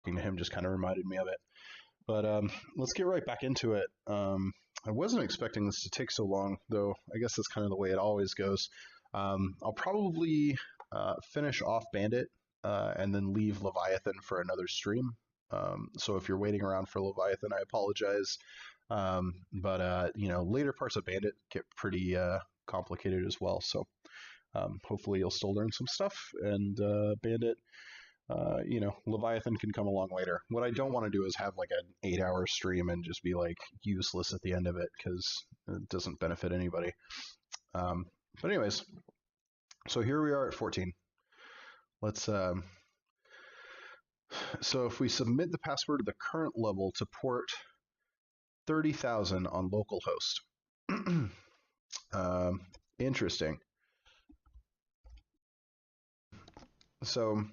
to him just kind of reminded me of it. But let's get right back into it. I wasn't expecting this to take so long, though. I guess that's kind of the way it always goes. I'll probably finish off Bandit and then leave Leviathan for another stream. So if you're waiting around for Leviathan, I apologize. But later parts of Bandit get pretty complicated as well. So hopefully you'll still learn some stuff, and Bandit, Leviathan can come along later. What I don't want to do is have like an 8-hour stream and just be like useless at the end of it, because it doesn't benefit anybody. But anyways, so here we are at 14. Let's so if we submit the password to the current level to port 30,000 on localhost. Interesting. So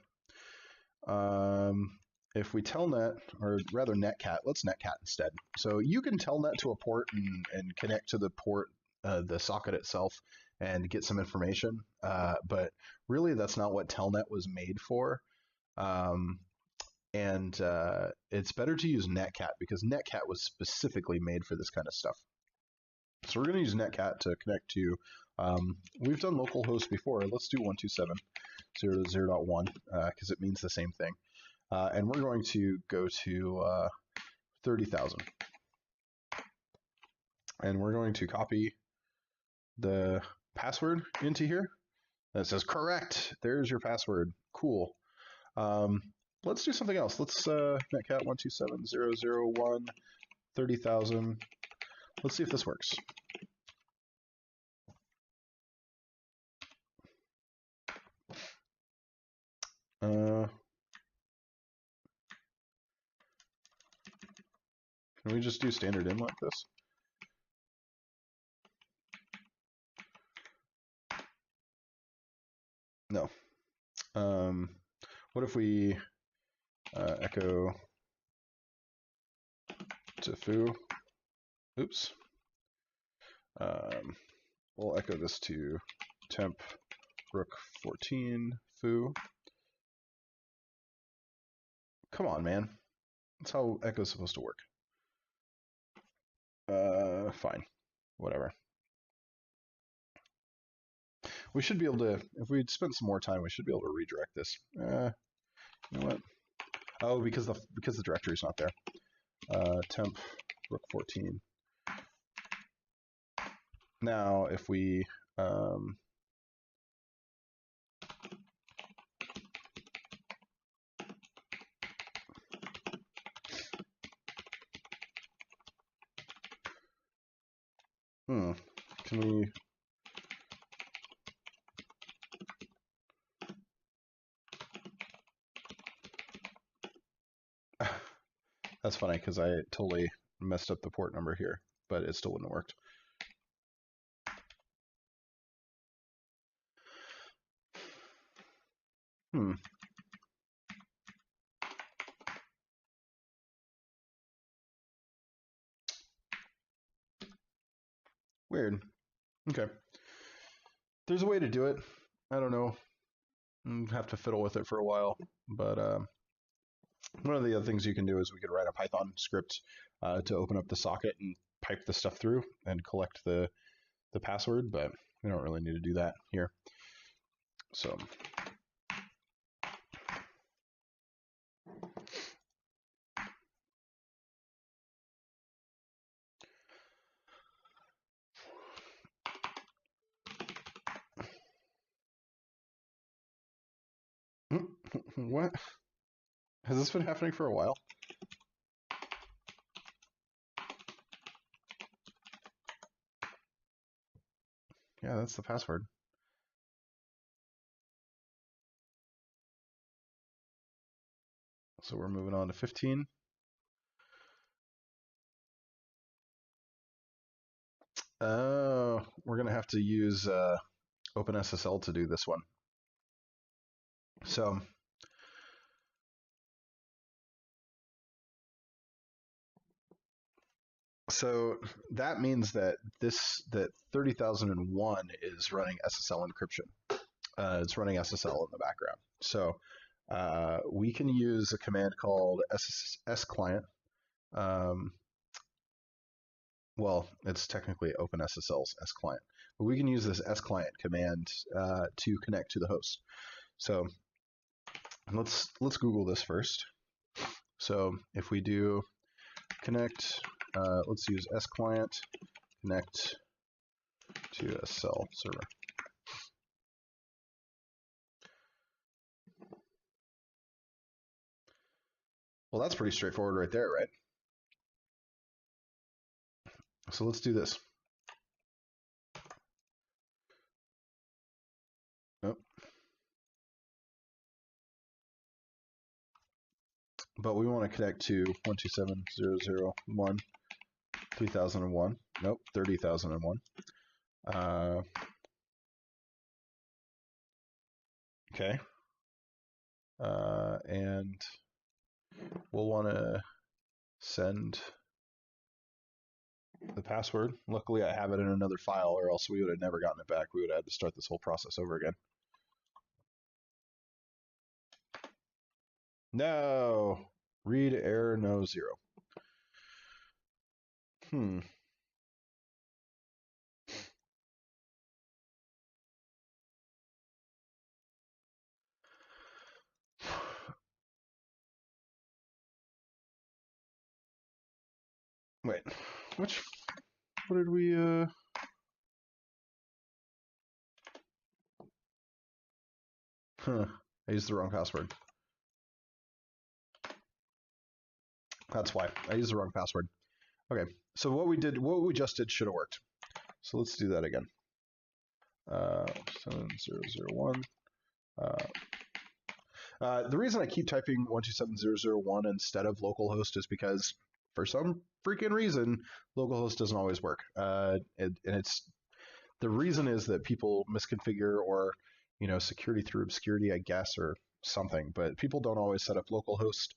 if we telnet, or rather netcat, let's netcat instead. So you can telnet to a port and connect to the port, the socket itself, and get some information. But really, that's not what telnet was made for. And it's better to use netcat, because netcat was specifically made for this kind of stuff. So we're going to use netcat to connect to, we've done localhost before. Let's do 127.0.0.1 because it means the same thing. And we're going to go to 30,000. And we're going to copy the password into here. That says correct. There's your password. Cool. Let's do something else. Let's netcat 127.0.0.1 30,000. Let's see if this works. Can we just do standard in like this? No. What if we echo to foo? Oops. We'll echo this to temp rook 14 foo. Come on, man. That's how echo is supposed to work. Fine. Whatever. We should be able to, if we'd spent some more time, we should be able to redirect this. You know what? Oh, because the directory is not there. Temp rook 14. Now, if we can we that's funny because I totally messed up the port number here, but it still wouldn't have worked. Weird. Okay. There's a way to do it. I don't know. Have to fiddle with it for a while, but one of the other things you can do is we could write a Python script to open up the socket and pipe the stuff through and collect the password, but we don't really need to do that here. So what? Has this been happening for a while? Yeah, that's the password. So we're moving on to 15. We're going to have to use OpenSSL to do this one. So that means that that 30,001 is running SSL encryption. It's running SSL in the background. So we can use a command called sclient. Well, it's technically OpenSSL's sclient, but we can use this sclient command to connect to the host. So let's Google this first. So if we do connect, let's use sclient connect to a cell server. Well, that's pretty straightforward right there, right? So let's do this. Nope. But we want to connect to 127.0.0.1, 3001. Nope, 30,001. Okay. And we'll want to send the password. Luckily, I have it in another file, or else we would have never gotten it back. We would have had to start this whole process over again. No! Read error no 0. Wait, what did we, I used the wrong password. That's why. I used the wrong password. Okay, so what we just did should have worked. So let's do that again. 7001. The reason I keep typing 127.0.0.1 instead of localhost is because for some freaking reason, localhost doesn't always work. And it's the reason is that people misconfigure or security through obscurity, I guess, or something. But people don't always set up localhost.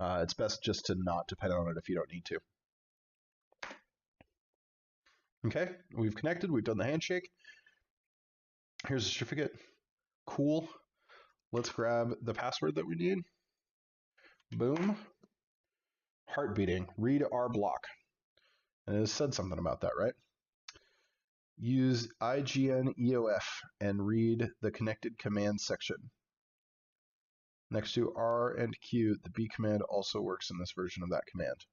It's best just to not depend on it if you don't need to. Okay, we've connected. We've done the handshake. Here's a certificate. Cool. Let's grab the password that we need. Boom. Heart beating. Read our block. And it said something about that, right? Use IGN EOF and read the connected command section. Next to R and Q, the B command also works in this version of that command.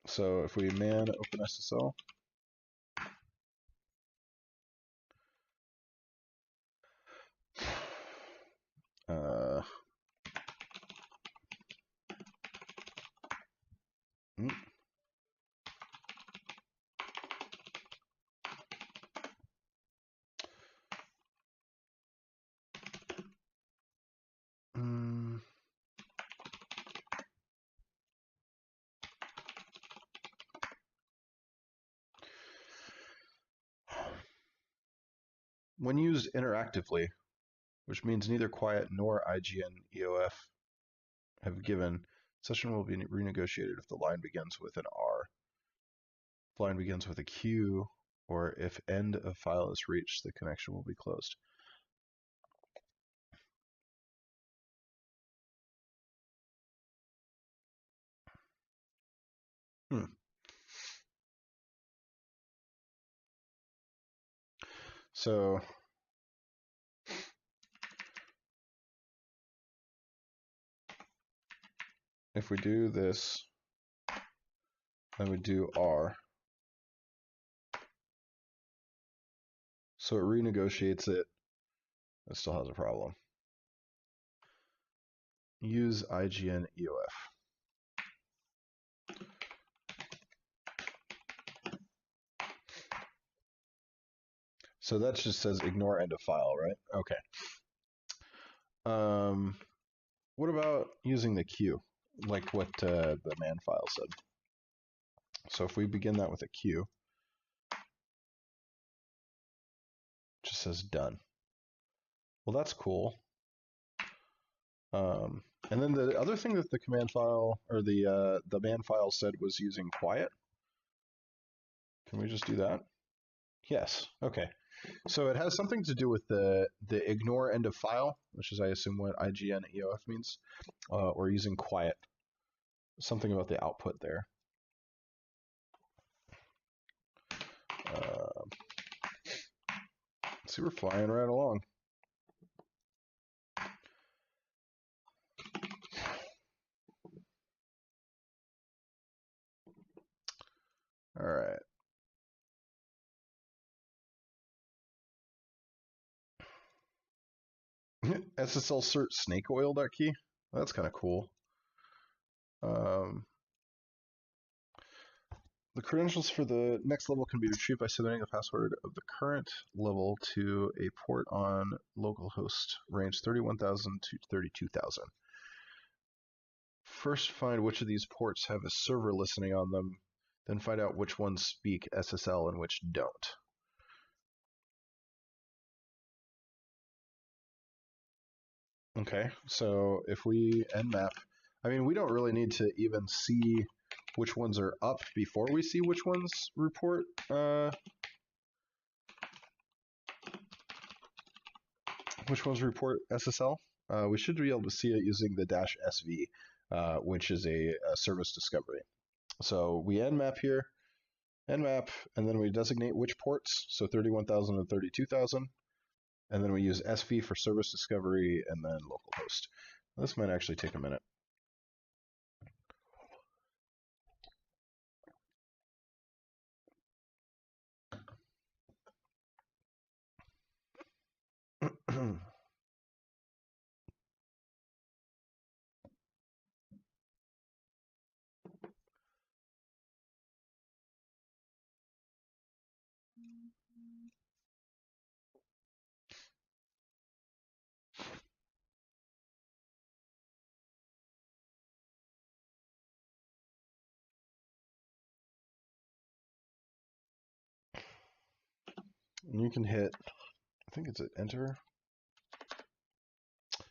So if we man OpenSSL, when used interactively, which means neither quiet nor IGN EOF have given, session will be renegotiated if the line begins with an R, if the line begins with a Q, or if end of file is reached, the connection will be closed. So if we do this, then we do R. So it renegotiates it. It still has a problem. Use IGN EOF. So that just says ignore end of file, right? Okay. What about using the Q, like what the man file said? So if we begin that with a Q, it just says done. Well, that's cool. And then the other thing that the command file or the man file said was using quiet. Can we just do that? Yes. Okay. So it has something to do with the ignore end of file, which is I assume what IGN EOF means, or using quiet. Something about the output there. See, we're flying right along. All right. SSL cert snake oil.key. That's kind of cool. The credentials for the next level can be retrieved by submitting the password of the current level to a port on localhost, range 31,000 to 32,000. First, find which of these ports have a server listening on them, then find out which ones speak SSL and which don't. Okay, so if we nmap, I mean, we don't really need to even see which ones are up before we see which ones report SSL. We should be able to see it using the -sv, which is a service discovery. So we nmap here, nmap, and then we designate which ports, so 31,000 and 32,000, and then we use sv for service discovery and then localhost. This might actually take a minute. And you can hit, I think it's at enter.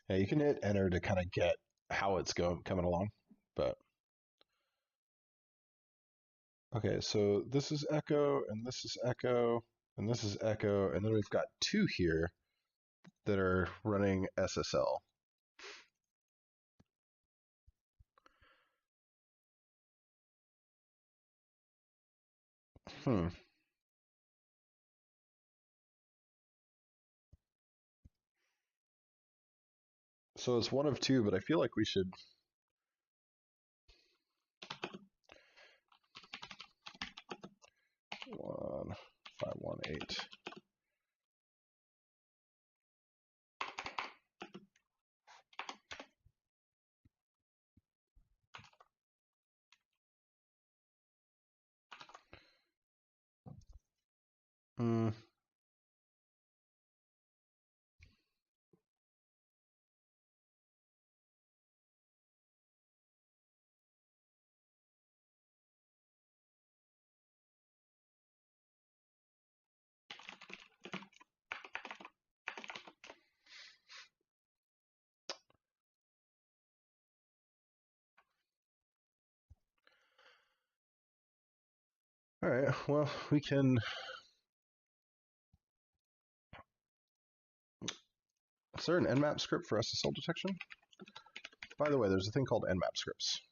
Yeah, you can hit enter to kind of get how it's coming along, but okay, so this is echo, and this is echo, and this is echo, and then we've got two here that are running SSL. So it's one of two, but I feel like we should. 1518. All right, well, we can. Is there an Nmap script for SSL detection? By the way, there's a thing called Nmap Scripts.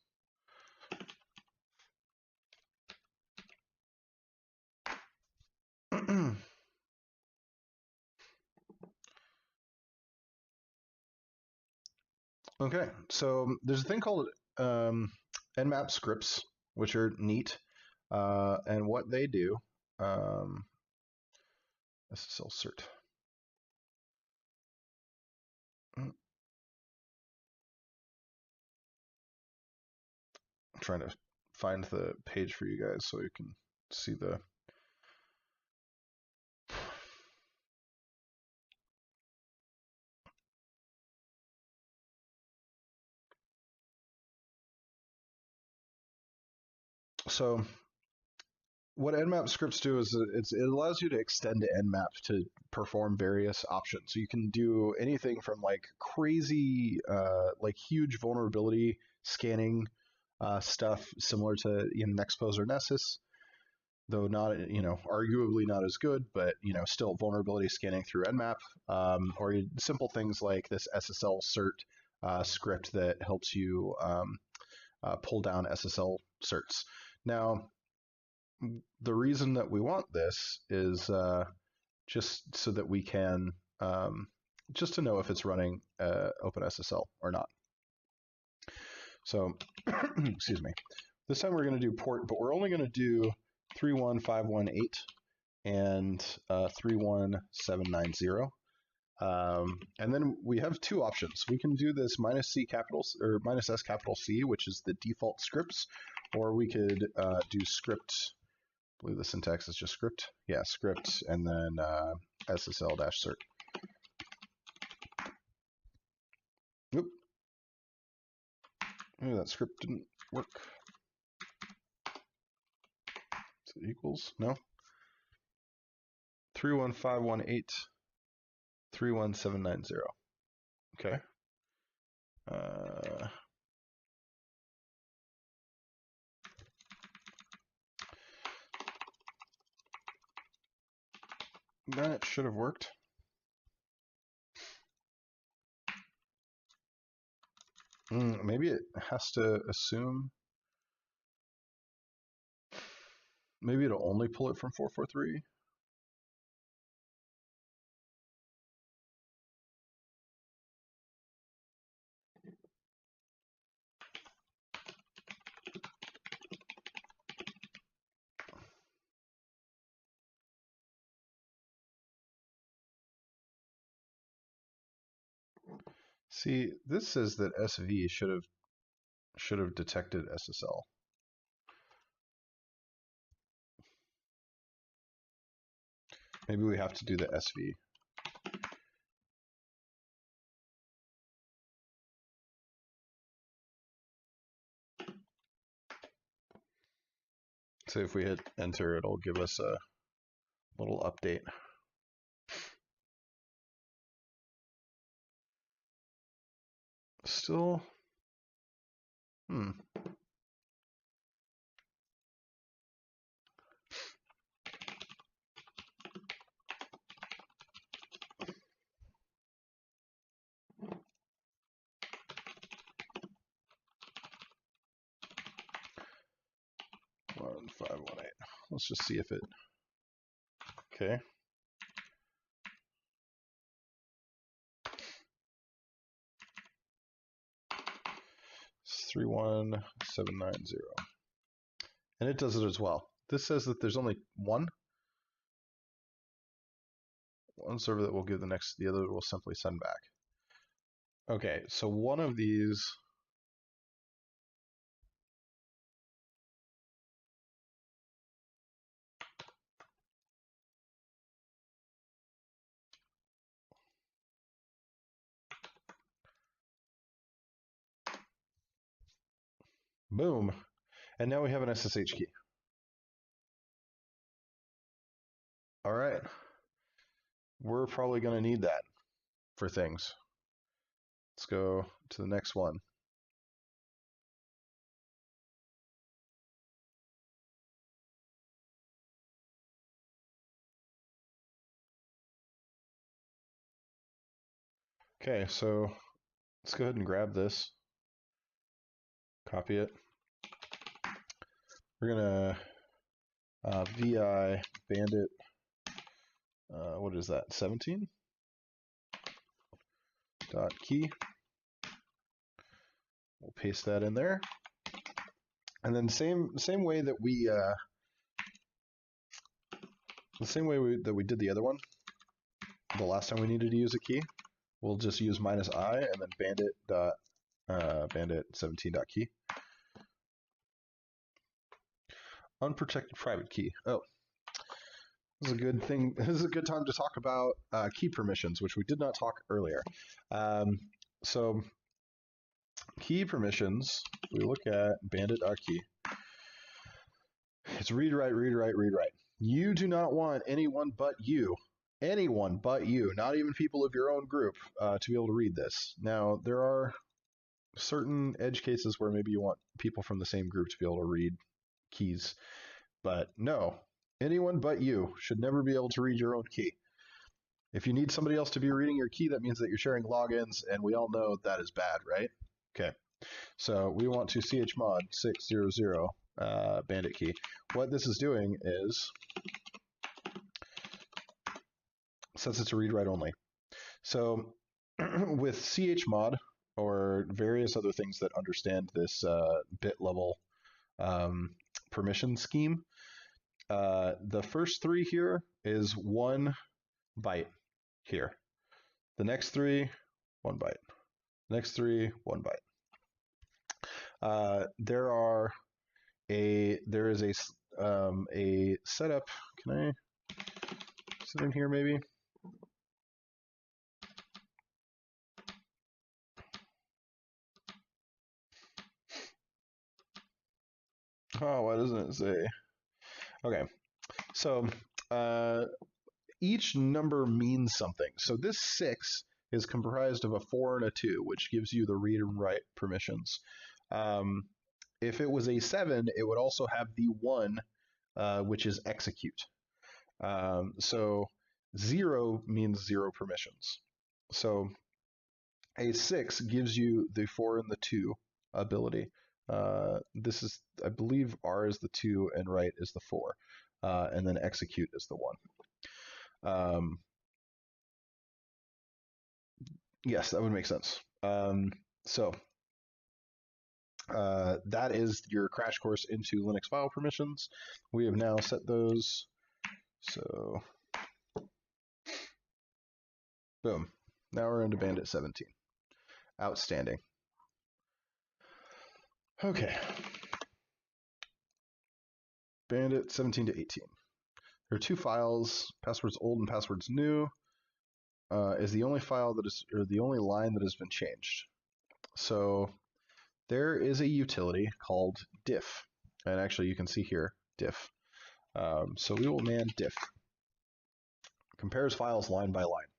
Okay, so there's a thing called Nmap Scripts, which are neat, and what they do. SSL cert. I'm trying to find the page for you guys so you can see the. So what Nmap scripts do is it allows you to extend Nmap to perform various options. So you can do anything from like crazy, like huge vulnerability scanning stuff similar to Nexpose or Nessus, though not, arguably not as good, but still vulnerability scanning through Nmap, or simple things like this SSL cert script that helps you pull down SSL certs. Now, the reason that we want this is just so that we can just to know if it's running OpenSSL or not. So, excuse me. This time we're going to do port, but we're only going to do 31518 and 31790. And then we have two options. We can do this -C capital or -S capital C, which is the default scripts, or we could do script. I believe the syntax is just script. Yeah, script, and then SSL-cert. Oop. Maybe that script didn't work. Is it equals? No. 31518, 31790. Okay. That should have worked. Maybe it has to assume. Maybe it'll only pull it from 443. See, this says that SV should have detected SSL. Maybe we have to do the SV. So if we hit enter, it'll give us a little update. Still, 1518. Let's just see if it. Okay. It's 31790. And it does it as well. This says that there's only one server that will give the other will simply send back. Okay, so one of these. Boom. And now we have an SSH key. All right. We're probably going to need that for things. Let's go to the next one. Okay, so let's go ahead and grab this. Copy it. We're going to VI Bandit, what is that, 17? .key. We'll paste that in there. And then same way that we did the other one, the last time we needed to use a key, we'll just use -I and then bandit.bandit17.key. Unprotected private key. Oh, this is a good thing. This is a good time to talk about key permissions, which we did not talk earlier. So key permissions, we look at bandit.key. It's read, write, read, write, read, write. You do not want anyone but you, not even people of your own group, to be able to read this. Now, there are certain edge cases where maybe you want people from the same group to be able to read keys, but no, anyone but you should never be able to read your own key. If you need somebody else to be reading your key, that means that you're sharing logins, and we all know that is bad, right? Okay, so we want to chmod 600 bandit key. What this is doing is, since it's a read-write only, so with chmod or various other things that understand this bit level permission scheme, the first three here is 1 byte here. The next three, 1 byte. The next three, 1 byte. There is a setup. Can I sit in here maybe? Oh, why doesn't it say? Okay, so each number means something. So this 6 is comprised of a 4 and a 2, which gives you the read and write permissions. If it was a 7, it would also have the 1, which is execute. So 0 means 0 permissions. So a 6 gives you the 4 and the 2 ability. This is, I believe, R is the 2 and write is the 4, and then execute is the 1. Yes, that would make sense. So that is your crash course into Linux file permissions. We have now set those. So boom. Now we're into Bandit 17. Outstanding. Okay. Bandit 17 to 18. There are 2 files, passwords old and passwords new. Is the only file that is, or the only line that has been changed. So there is a utility called diff, and actually you can see here diff. So we will man diff. Compares files line by line.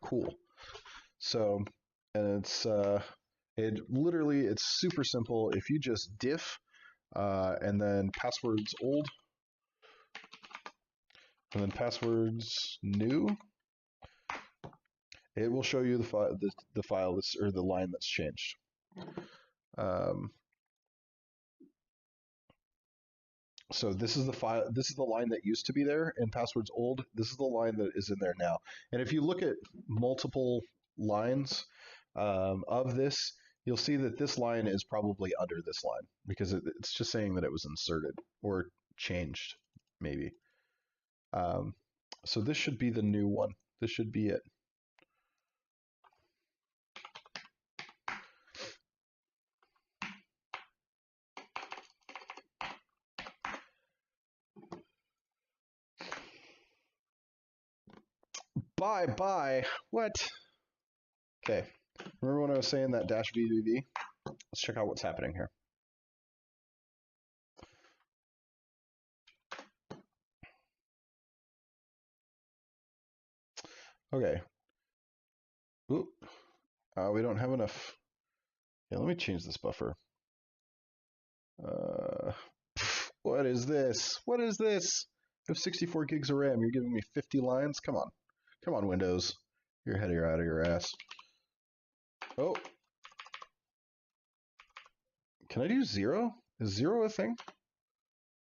Cool. So, and it's super simple. If you just diff and then passwords old and then passwords new, it will show you the file that's, or the line that's changed. So this is the file. This is the line that used to be there in passwords old. This is the line that is in there now. And if you look at multiple lines of this, you'll see that this line is probably under this line because it's just saying that it was inserted or changed, maybe. So this should be the new one. This should be it. Bye. What? Okay. Remember when I was saying that dash VVV? Let's check out what's happening here. Okay. Oop. We don't have enough. Yeah, let me change this buffer. What is this? What is this? I have 64 gigs of RAM. You're giving me 50 lines? Come on. Come on, Windows. You're out of your ass. Oh. Can I do 0? Is 0 a thing?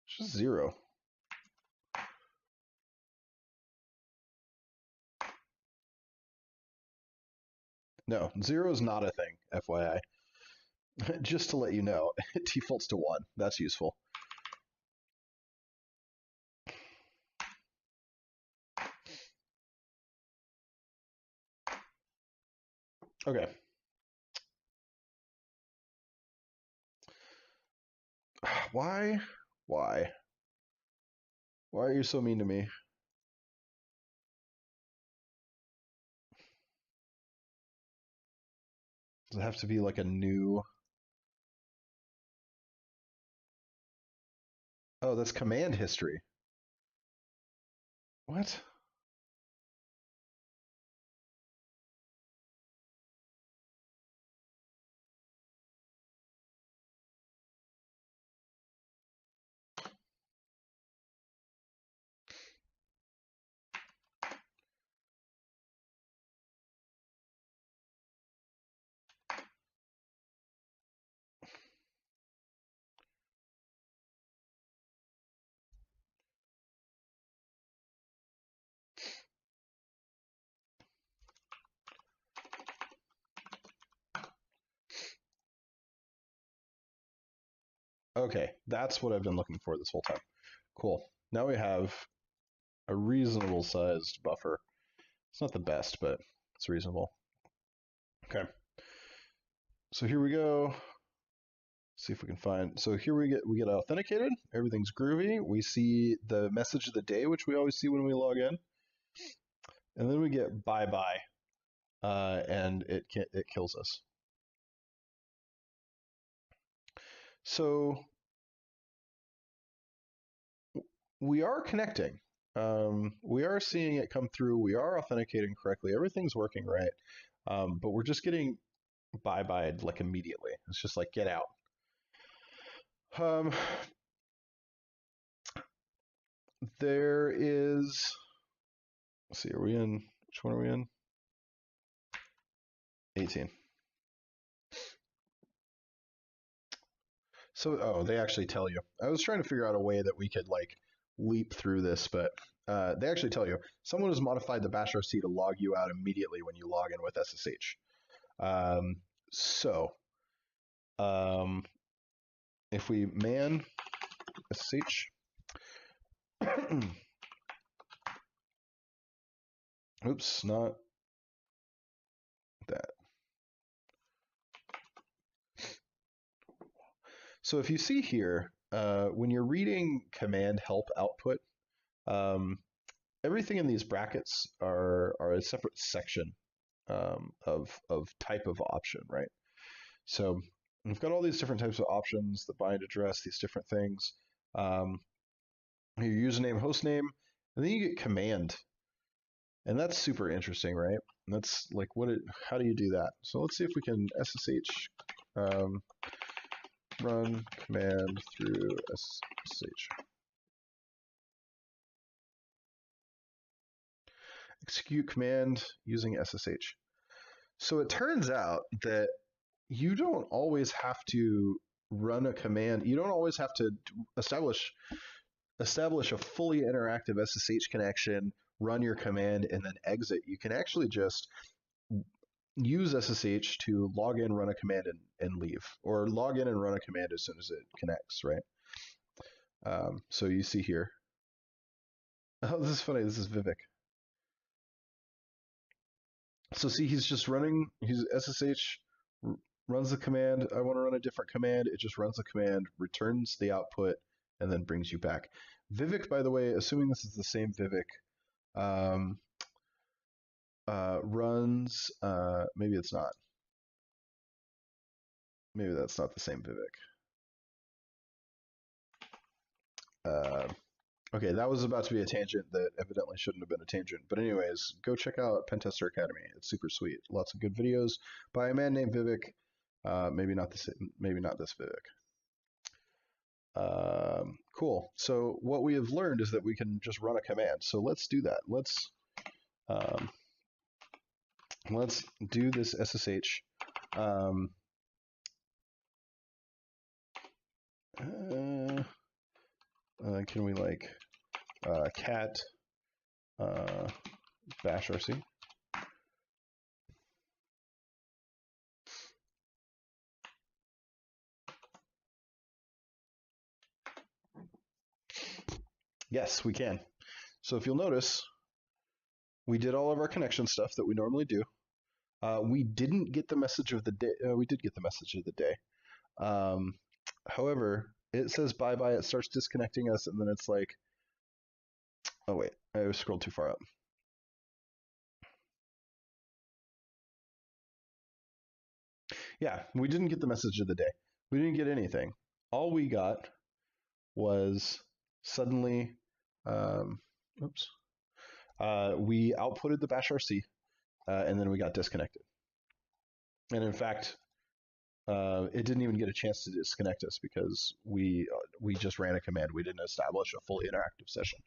It's just 0. No, 0 is not a thing, FYI. Just to let you know, it defaults to 1. That's useful. Okay. Why? Why? Why are you so mean to me? Does it have to be like a new... Oh, that's command history. What? Okay, that's what I've been looking for this whole time. Cool. Now we have a reasonable sized buffer. It's not the best, but it's reasonable. Okay. So here we go. See if we can find. So here we get authenticated. Everything's groovy. We see the message of the day, which we always see when we log in, and then we get bye bye, and it kills us. So we are connecting. We are seeing it come through. We are authenticating correctly. Everything's working right. But we're just getting bye-bye like immediately. It's just like, get out. There is, let's see, are we in, which one are we in? 18. So, oh, they actually tell you. I was trying to figure out a way that we could like leap through this, but they actually tell you. Someone has modified the bash RC to log you out immediately when you log in with SSH. So, if we man SSH, oops, not that. So if you see here, when you're reading command help output, everything in these brackets are a separate section of type of option, right? So we've got all these different types of options, the bind address, these different things. Your username, host name, and then you get command. And that's super interesting, right? And that's like, how do you do that? So let's see if we can SSH run command through SSH. Execute command using SSH. So it turns out that you don't always have to run a command. You don't always have to establish a fully interactive SSH connection, run your command, and then exit. You can actually just use SSH to log in, run a command, and leave, or log in and run a command as soon as it connects, right? So you see here. Oh, this is funny. This is Vivek. So see, he's just running. He's SSH runs the command. I want to run a different command. It just runs the command, returns the output, and then brings you back. Vivek, by the way, assuming this is the same Vivek, runs. Maybe it's not. Maybe that's not the same Vivek. Okay, that was about to be a tangent that evidently shouldn't have been a tangent. But anyways, go check out Pentester Academy. It's super sweet. Lots of good videos by a man named Vivek. Maybe not this Vivek. Cool. So what we have learned is that we can just run a command. So let's do that. Let's do this SSH. Can we like cat bash RC? Yes, we can. So if you'll notice, we did all of our connection stuff that we normally do. We didn't get the message of the day. We did get the message of the day. However, it says bye-bye. It starts disconnecting us, and then it's like, oh wait, I scrolled too far up. Yeah, we didn't get the message of the day. We didn't get anything. All we got was suddenly, oops, we outputted the bash RC, and then we got disconnected. And in fact, it didn't even get a chance to disconnect us because we just ran a command. We didn't establish a fully interactive session.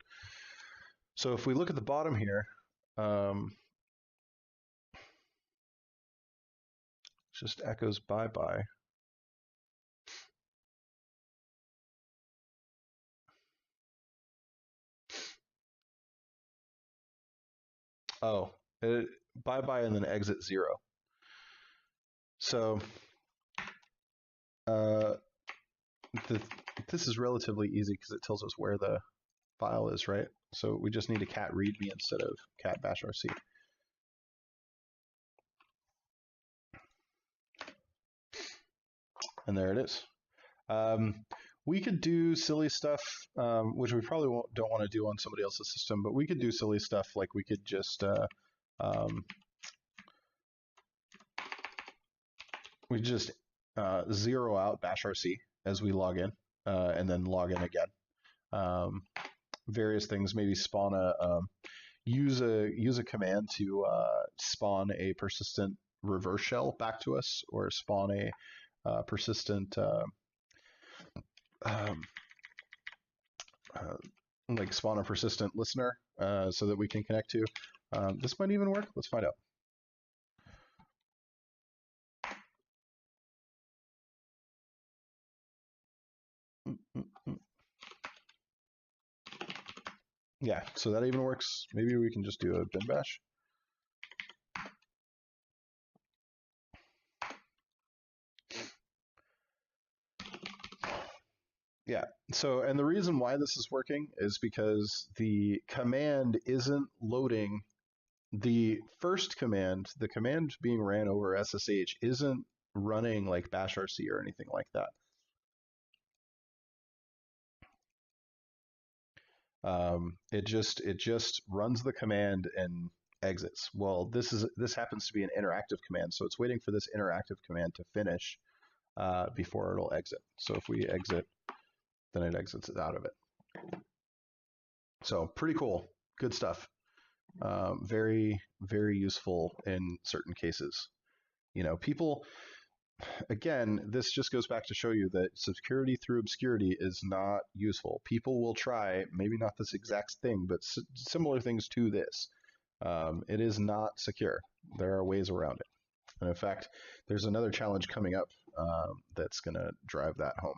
So if we look at the bottom here, just echoes bye-bye. Oh, bye-bye and then exit 0. So this is relatively easy because it tells us where the file is, right? So we just need a cat readme instead of cat bash rc. And there it is. We could do silly stuff, which we probably don't want to do on somebody else's system, but we could do silly stuff like we could just zero out bash rc as we log in, and then log in again. Various things, maybe spawn use a command to spawn a persistent reverse shell back to us, or spawn a persistent like spawn a persistent listener so that we can connect to. This might even work. Let's find out. Yeah, so that even works. Maybe we can just do a bin bash. Yeah, so, and the reason why this is working is because the command isn't loading. The first command, the command being ran over SSH, isn't running like bash rc or anything like that. It just runs the command and exits. Well, this happens to be an interactive command, so it's waiting for this interactive command to finish before it'll exit. So if we exit, then it exits out of it. So pretty cool, good stuff. Very, very useful in certain cases. You know, people, again, this just goes back to show you that security through obscurity is not useful. People will try, maybe not this exact thing, but similar things to this. It is not secure. There are ways around it. And in fact, there's another challenge coming up that's going to drive that home.